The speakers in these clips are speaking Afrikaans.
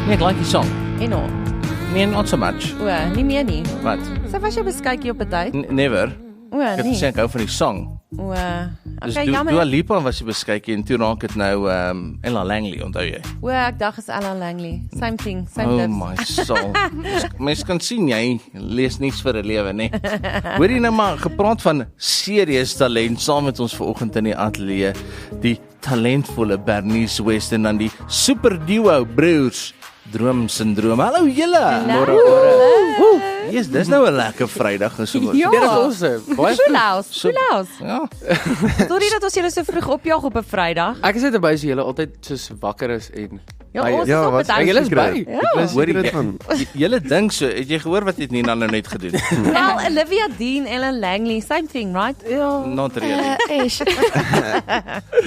Nee, ek like die song. En al. Nee, not so much. O, nie meer nie. Wat? Sy was jou beskuitjie op 'n tyd. Never. O, Ek het nee. gesê ek hou van die song. O, Dus okay, Dua jammer. Lipa was die beskuitjie en toe raak dit nou Ella Langley, onthou jy? O, ek dink is Ella Langley. Same thing, same Oh lips. my soul. Mens kan sien jy lees niks vir 'n lewe, nee. Hoor jy nou maar gepraat van serieus talent saam met ons vanoggend in die ateljee, die talentvolle Bernice West en dan die super duo broers Droom Syndroom. Hallo julle. Môre. Yes, dis nou 'n lekker Vrydag en so. Ja. Dit is awesome. Baie Soelaus. Ja. Sorry dat ons julle so vroeg opjag op 'n Vrydag. Ek is net by so julle altyd soos wakker is en Ja, by ons is. is op wat met julle is by. Ja. Hoor jy, julle dink so, het jy gehoor wat het Nina nou net gedoen? Wel, Olivia Dean, Ellen Langley, same thing, right? Ja. Not really. Ish.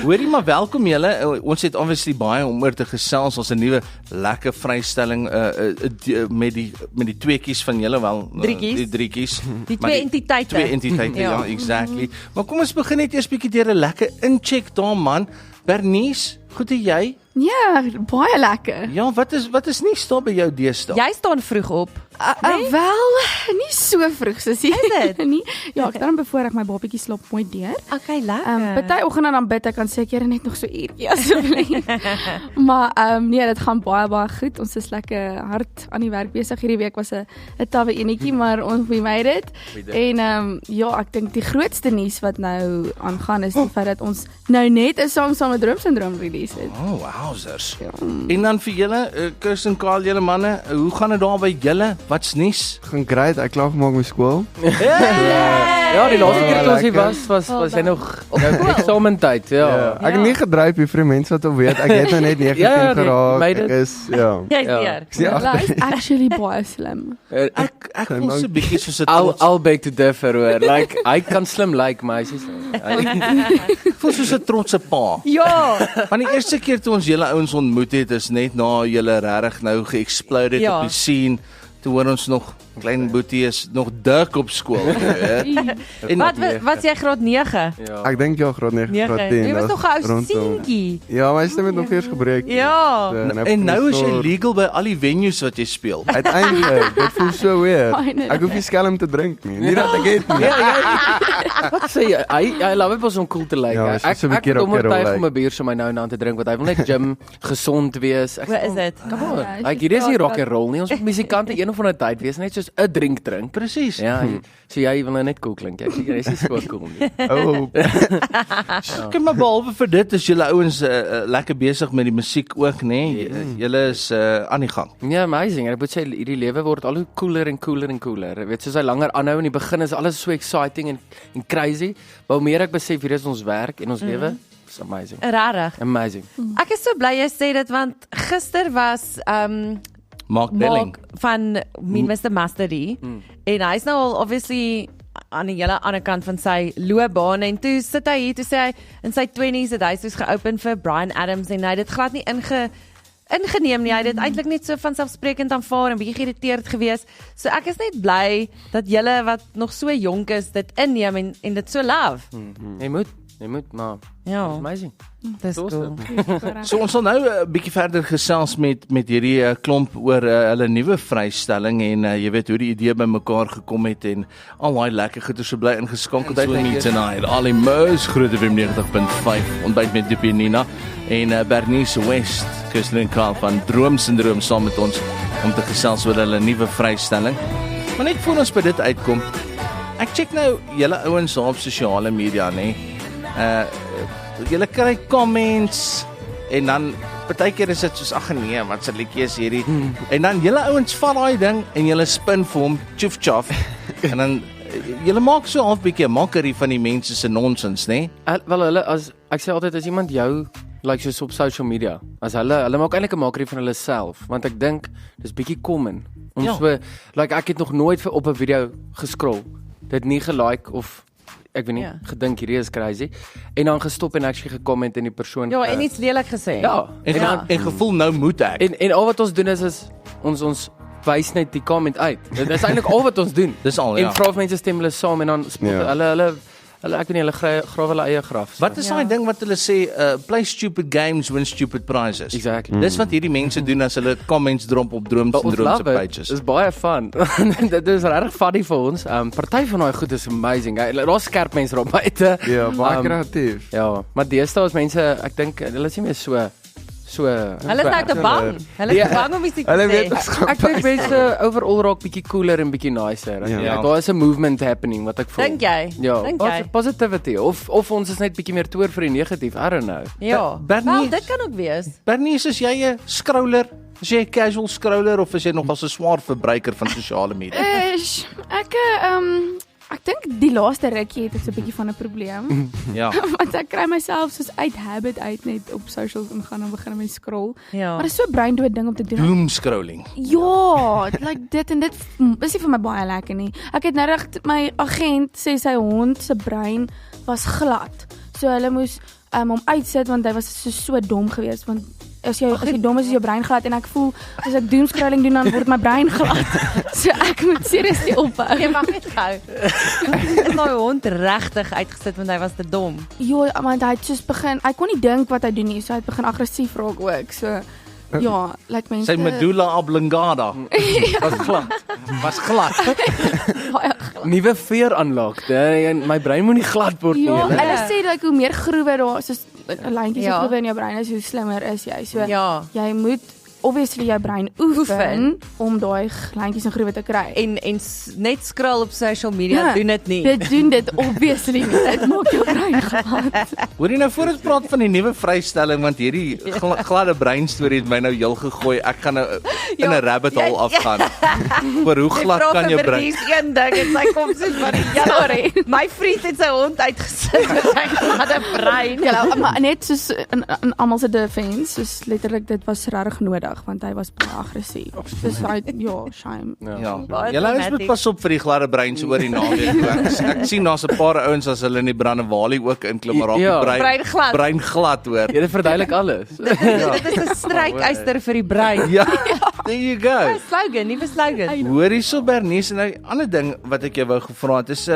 Hoorie maar welkom julle. Ons het obviously baie om oor te gesels. Ons 'n nuwe lekker vrystelling met die tweeetjies van julle wel. Drietjies. Die drietjies. Die Maar twee entiteite. Twee entiteite, ja, Ja. exactly. Maar kom ons begin net eers bietjie deur 'n lekker incheck daar man. Bernice, goed en jy? Ja, baie lekker. Ja, wat is nie staan by jou deesdae? Jy staan vroeg op. Wel, nie so vroeg sussie. Is dit? nie. Ja, ek dan bevoor ek my babatjie slaap mooi deur. Okay, lekker. Party oggende dan bid ek aan seker net nog so uurtjie asseblief. maar nee, dit gaan baie goed. Ons is lekker hard aan die werk besig. Hierdie week was 'n tawwe enetjie, maar ons made it. En ja, ek dink die grootste nuus wat nou aangaan is die feit dat ons nou net 'n song saam met Droom Syndroom release het. Oh, wowzers. Ja. En dan vir julle, Chris en Karl, julle manne, hoe gaan dit daar by julle? Wat's nuus? Gaan great, ek klaar gemaak met skool. Ja, die laaste keer toe ons hier lekker. was jy nog eksamentyd, ja. Ek het nie gedryf hier vir die mense wat al weet. Ek het nou net 19 Ja, nee, geraak. made Ek it. is ja. Jy's Ja. deur. Ek sien Hulle agter. is actually baie slim. Ek voel so 'n bietjie soos 'n I'll beg to differ hoor. Like hy kan slim like meisies. Ek voel soos 'n trotse pa. Ja. Van die eerste keer toe ons julle ouens ontmoet het, is net na julle regtig nou ge-exploded Ja. op die scene. Toe hoor ons nog klein boetie is nog dik op skool, weet. En Wat jy graad 9? Ja. Ek dink ja, graad 9, graad 10. Jy was dat nog 'n ou rondom. seentjie. Ja, my stem het nog eers gebreek. Ja. en nou is jy legal by al die venues wat jy speel. Uiteindelik, dit voel so weird. Finally. Ek hoef nie skelm te drink nie. Nie dat ek het nie. Wat sê jy? Hy love it om cool te lyk. Ja, Like. hy is so 'n Ek keer het op keer oortuig lyk. om 'n bier so my nou en dan te drink want hy wil net gym, gesond wees. Ek Wat sê, is dit? Come on. Ja, Like hierdie is nie rock and roll nie. Ons moet musikante een of ander tyd wees net soos 'n drink drink. Presies. Ja, so jy wil nou net cool klink. Jy is nie so cool nie. Oh, Kyk maar behalwe vir dit is julle ouens lekker besig met die musiek ook, nê? Julle is aan die gang. Ja, amazing. Ek moet sê hierdie lewe word al hoe cooler en cooler en cooler. Jy weet soos hy langer aanhou in die begin is alles so exciting en crazy. Maar hoe meer ek besef hier is ons werk en ons lewe, is amazing. Rarig. Amazing. Ek is so bly jy sê dit want gister was Mark Belling. Mark van Mr. Mastery en hy's nou al obviously aan die hele ander kant van sy loopbaan en toe sit hy hier toe sê hy in sy 20s het hy soos geopen vir Bryan Adams en hy het dit glad nie ingeneem nie. Hy het dit eintlik net so van selfsprekend aanvaar en bietjie geïrriteerd gewees. So ek is net bly dat julle wat nog so jonk is dit inneem en dit so love. Jy moet maar Ja, amazing. dis cool. So ons sal nou 'n bietjie verder gesels met hierdie klomp oor hulle nuwe vrystelling en jy weet hoe die idee bymekaar gekom het en al daai lekker goeie so bly ingeskakel by me tonight. Ali Moos Groot FM 90.5 ontbyt met Diepie Nina en Bernice West, Kirsten Karl van Droom Syndroom saam met ons om te gesels oor hulle nuwe vrystelling. Maar net voor ons by dit uitkom, ek check nou julle ouens op sosiale media, nê. Julle kry comments en dan partykeer is dit soos ag nee, wat se liedjie is hierdie? En dan julle ouens vat daai ding en julle spin vir hom tjof tjof en dan julle maak so half bietjie 'n mockery van die mense se nonsens, nê? Wel hulle as ek sê altyd as iemand jou like soos op social media, as hulle maak eintlik 'n mockery van hulle self, want ek dink dis bietjie common. Ons Ja. so like ek het nog nooit op 'n video gescroll, dit nie gelike of ek weet nie, gedink hierdie is crazy en dan gestop en actually gecomment en die persoon Ja, en iets lelik gesê. ja, En gevoel nou moet ek. en al wat ons doen is ons wys net die comment uit. Dit is eintlik al wat ons doen. Dis al, En ja. vra of mense stem hulle saam en dan spot Ja. hulle Ek weet nie, hulle grawe hulle eie graf. Wat is daai ding wat hulle sê, play stupid games, win stupid prizes? Exactly. Dis wat hierdie mense doen as hulle comments drop op Drooms en Drooms se pages. Dit is baie fun. Dit is regtig funny vir ons. Party van daai goed is amazing. Daar's skerp mense daar buite. Ja, baie kreatief. Ja, maar deesdae is mense, ek dink hulle is nie meer so Hulle is nou te bang. Hulle is te bang om iets te Hulle weet sê. Ek dink mense overall raak bietjie cooler en bietjie nicer. Ja. Daar is 'n movement happening wat ek voel. Dink jy? Ja, Dink jy? positivity of ons is net bietjie meer toer vir die negatief. I don't know. Ja. Bernice- Wel, dit kan ook wees. Bernice, is jy 'n scroller? Is jy 'n casual scroller of is jy nog as 'n swaar verbruiker van sosiale media? Ek dink die laaste rukkie het ek so 'n bietjie van 'n probleem. Ja. Want ek kry myself soos uit habit uit net op socials ingaan en begin met scroll. Ja. Maar dit is so 'n breindood ding om te doen. Doom scrolling. Ja, like dit en dit is nie vir my baie lekker nie. Ek het nou reg my agent sê sy hond se brein was glad. So hulle moes hom uitsit want hy was so dom geweest want as jy dom is jou brein glad en ek voel as ek doom scrolling doen dan word my brein glad. So ek moet seriously ophou. Jy mag net gou. Is daai hond regtig uitgesit want hy was te dom. Ja, want hy het soos begin, hy kon nie dink wat hy doen nie, so hy het begin aggressief raak ook. So ja, like mense. Sy medulla oblongata was glad. Nuwe veer aanlaag. My brein moenie glad word nie. Ja, hulle sê like hoe meer groewe daar soos lyntjies Ja. groewe in jou brein is, hoe slimmer is jy. So Ja. jy moet obviously jou brein oefen om daai lyntjies en groewe te kry. En net scroll op social media doen dit nie. Dit doen dit obviously nie. Dit maak jou brein glad. Hoor jy nou voor ons praat van die nuwe vrystelling want hierdie gladde brein storie het my nou heel gegooi. Ek gaan nou in 'n rabbit hole afgaan. Oor hoe glad kan jou brein? Dis een ding en sy kom soos van die sorry. My vriend het sy hond uitgesit met sy gladde brein. Ja, maar net soos in almal se defense, soos letterlik dit was regtig nodig want hy was baie aggressief. Dis hy shame. Ja. Baie Julle moet dramatic. pas op vir die gladde breins oor die naweek. Ek sien daar's 'n paar ouens as hulle in die Brandewali ook inklim maar raak Ja. die brein glad hoor. Jy verduidelik alles. Dit is 'n strykyster vir die brein. Ja. There you go. Slogan, nuwe slogan. Hoor hierso Bernice, en 'n ander ding wat ek jou wou gevra het is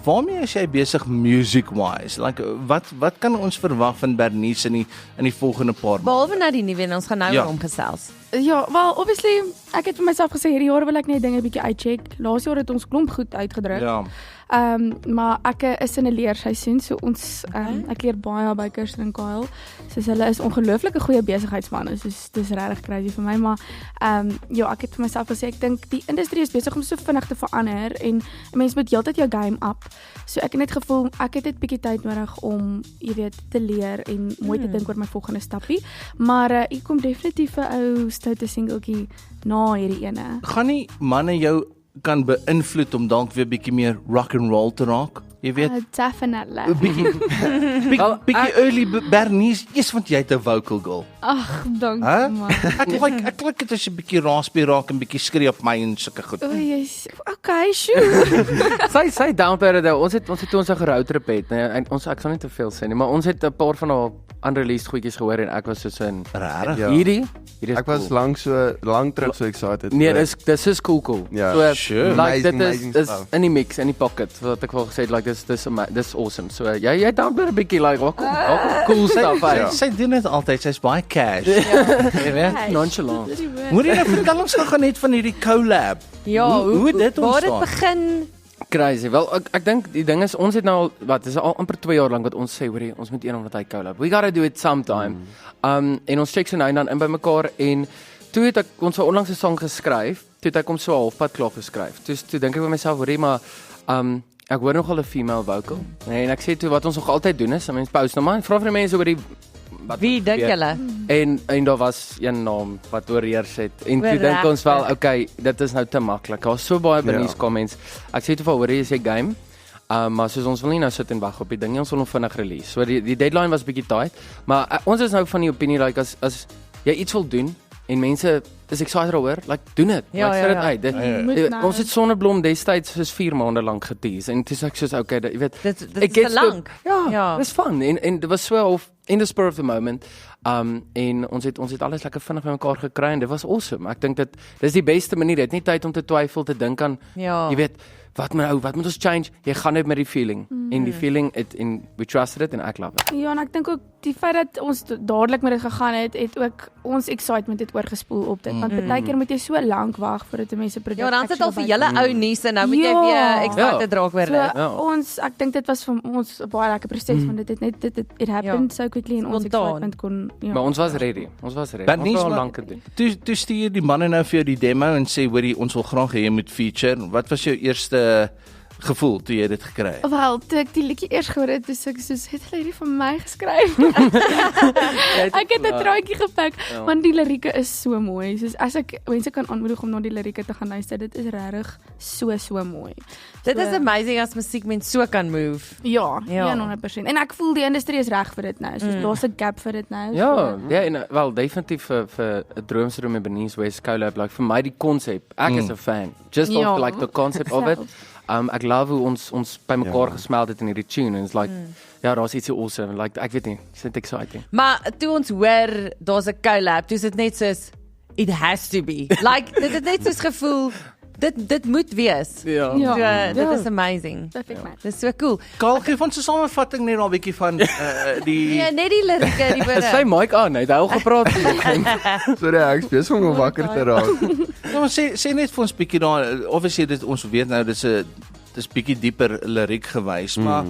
waarmee is jy besig music wise? Like wat kan ons verwag van Bernice in die volgende paar maande? Behalwe nou die nuwe en ons gaan nou Ja. oor hom gesels. Ja, wel obviously ek het vir myself gesê hierdie jaar wil ek net dinge bietjie uitcheck. Laas jaar het ons klomp goed uitgedruk. Ja. Maar ek is in 'n leerseisoen, so ons ek leer baie by Kirsten en Kyle. Soos hulle is ongelooflike goeie besigheidsmense. Soos dis regtig crazy vir my, maar ja, ek het vir myself gesê ek dink die industrie is besig om so vinnig te verander en 'n mens moet heeltyd jou game up. So ek het net gevoel ek het net bietjie tyd nodig om, jy weet, te leer en mooi te dink oor my volgende stappie. Maar ek kom definitief 'n ou stoute singeltjie na hierdie ene. Gaan nie manne jou kan beïnvloed om dalk weer bietjie meer rock and roll te raak? Jy weet, Definitely. bietjie early Bernice, eers want jy het 'n vocal girl. Ag, dankie Hæ? man. Ek like dit as jy bietjie raspie raak en bietjie skree op my en sulke goed. O, jy's okay, sure. Sy down by dit. Ons het ons geroad trip het, nee, en ek sal nie te veel sê nie, maar ons het 'n paar van haar unreleased goedjies gehoor en ek was so in Regtig? Ja. hierdie is Ek was lank terug so excited. Nee, dis is cool. Ja, so sure. like dit Amazing is stuff. in die mix in die pocket wat ek wel gesê het like dis awesome. So jy down by 'n bietjie like wat cool stuff. Sy doen dit altyd, sy's baie cash. Jy weet? Nonchalant. Moet jy nou vertel ons gou net van hierdie collab? Ja, Hoe het dit waar dit ontstaan? begin? Crazy. Wel ek dink die ding is ons het nou al dis al amper 2 jaar lank wat ons sê hoorie ons moet een of wat hy collab. We got to do it sometime. En ons check so nou en dan in by mekaar en toe het ek ons onlangs 'n song geskryf. Toe het ek hom so halfpad klaar geskryf. Toe dink ek by myself hoorie maar ek hoor nogal 'n female vocal. En ek sê toe wat ons nog altyd doen is, mense post nou maar en vra vir die mense oor die Wie dink julle? En daar was een naam wat oorheers het. En toe dink ons wel, okay, dit is nou te maklik. Daar's so baie by die comments. Ek sê toe vir hoorie is jy game. Maar soos ons wil nie nou sit en wag op die ding nie, ons wil hom vinnig release. So die deadline was bietjie tight, maar ons is nou van die opinie like as jy iets wil doen en mense is excited daaroor, like doen dit. Ja, Like, ja, sit dit uit. Moet nou. Ons het Sonneblom destyds soos 4 maande lank getease en toe sê ek soos okay, jy weet, Dit ek is get te so- lank. Ja, Ja. dis fun en dit was so half in the spur of the moment. En ons het alles lekker vinnig by mekaar gekry en dit was awesome. Ek dink dis die beste manier. Dit het nie tyd om te twyfel, te dink aan Ja. jy weet wat moet ons change? Jy gaan net met die feeling. En die feeling en we trusted it en ek love it. Ja, en ek dink ook die feit dat ons dadelik met dit gegaan het ook ons excitement het oorgespoel op dit. Want baie keer moet jy so lank wag voordat 'n mens 'n produk Ja, dan sit al vir julle ou nuus en nou moet jy weer excited raak oor dit. Ons ek dink dit was vir ons 'n baie lekker proses want dit het net it happened so quickly en ons excitement kon Maar ons was ready. Ons was Bernice, al lank gedoen. Toe stuur die manne nou vir jou die demo en sê hoorie ons wil graag hê jy moet feature. Wat was jou eerste gevoel toe jy dit gekry het? Wel, toe ek die liedjie eers gehoor het, dis ek soos het hulle hierdie vir my geskryf. Ek het 'n traantjie gepik, want die lirieke is so mooi. Soos as ek mense kan aanmoedig om na die lirieke te gaan luister, dit is regtig so mooi. Dit is amazing as musiek mens so kan move. Ja, Ja. 100%. En ek voel die industrie is reg vir dit nou. Soos daar's 'n gap vir dit nou. Ja, en wel definitief vir 'n Droomsroom en Bernice West collab, like vir my die konsep. Ek is 'n fan. Just of like the concept of it. Ek love hoe ons by mekaar gesmeld het in hierdie tune and it's like ja, daar's iets so awesome. Like ek weet nie, it's exciting. Maar toe ons hoor daar's 'n collab, toe is dit net soos it has to be. Like dit het net soos gevoel dit moet wees. Ja. So, dit is amazing. Perfect man. Dis so cool. Kaal gee ons 'n samevatting net al 'n bietjie van die Nee, net die lirieke, die Is sy woorde. mic aan? Hy het al gepraat. Sorry, ek is besig om wakker te raak. Ja, maar sê net vir ons bietjie daar obviously dit ons weet nou dis bietjie dieper liriek gewys, maar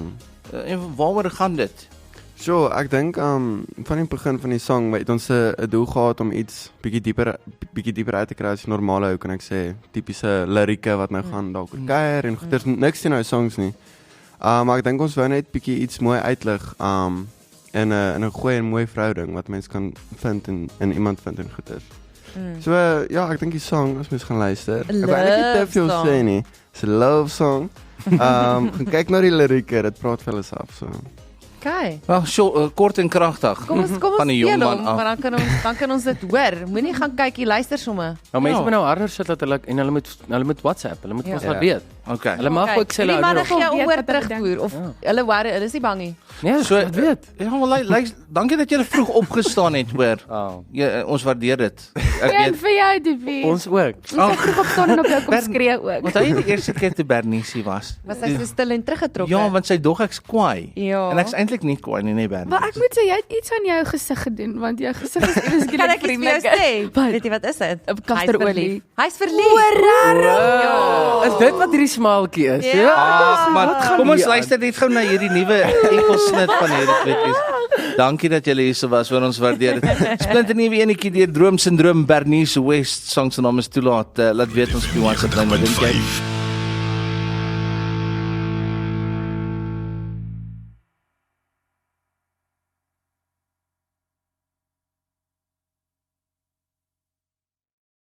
en waaroor gaan dit? So, ek dink van die begin van die song het ons 'n doel gehad om iets bietjie dieper uit te kry as die normale ou kan ek sê, tipiese lirieke wat nou gaan dalk oor kuier en goeders niks teen nou songs nie. Maar ek dink ons wou net bietjie iets mooi uitlig in 'n goeie en mooi verhouding wat mense kan vind en iemand vind en goeders. So ja, ek dink die song as mens gaan luister. Ek wil eintlik nie te veel sê nie. It's a love song. Gaan kyk na die lirieke, dit praat vir hulle self so. Okay. Wel, kort en kragtig. Kom ons van die speel jong man hom, af. maar dan kan ons dit hoor. Moenie gaan kyk, jy luister sommer. Nou mense Ja. moet nou harder sit dat hulle moet WhatsApp. Hulle moet ons laat weet. Okay. Hulle mag ook sê die manne gee jou weet oor wat hulle terugvoer of hulle worry, hulle is nie bang nie. Nee, So so weet. Ja, maar dankie dat jy vroeg opgestaan het, hoor. Oh. Ja, ons waardeer dit. Ek En weet vir jou, Duffy. Ons ook. Ons het opstaan en op jou kom skree ook. want hy die eerste keer te Bernice was. Was hy so stil en teruggetrokke? Ja, want sy dog ek's kwaai. Ja. En ek's eintlik nie kwaai nie, nee Bernice. Maar ek moet sê jy het iets aan jou gesig gedoen want jou gesig is ewe kan skielik ek iets vir jou sê? Weet jy wat is dit? Kasterolie. Hy's verlief. Ja. Is dit wat hierdie smaaltjie is? Ag, maar kom ons hier aan? luister net gou na hierdie nuwe enkelsnit van hierdie klikkies. Dankie dat julle hier was, vir ons waardeer dit. Splinter nuwe enetjie deur Droom Syndroom Bernice West, song se naam is Toelaat. Laat weet ons op die WhatsApp lyn wat dink jy?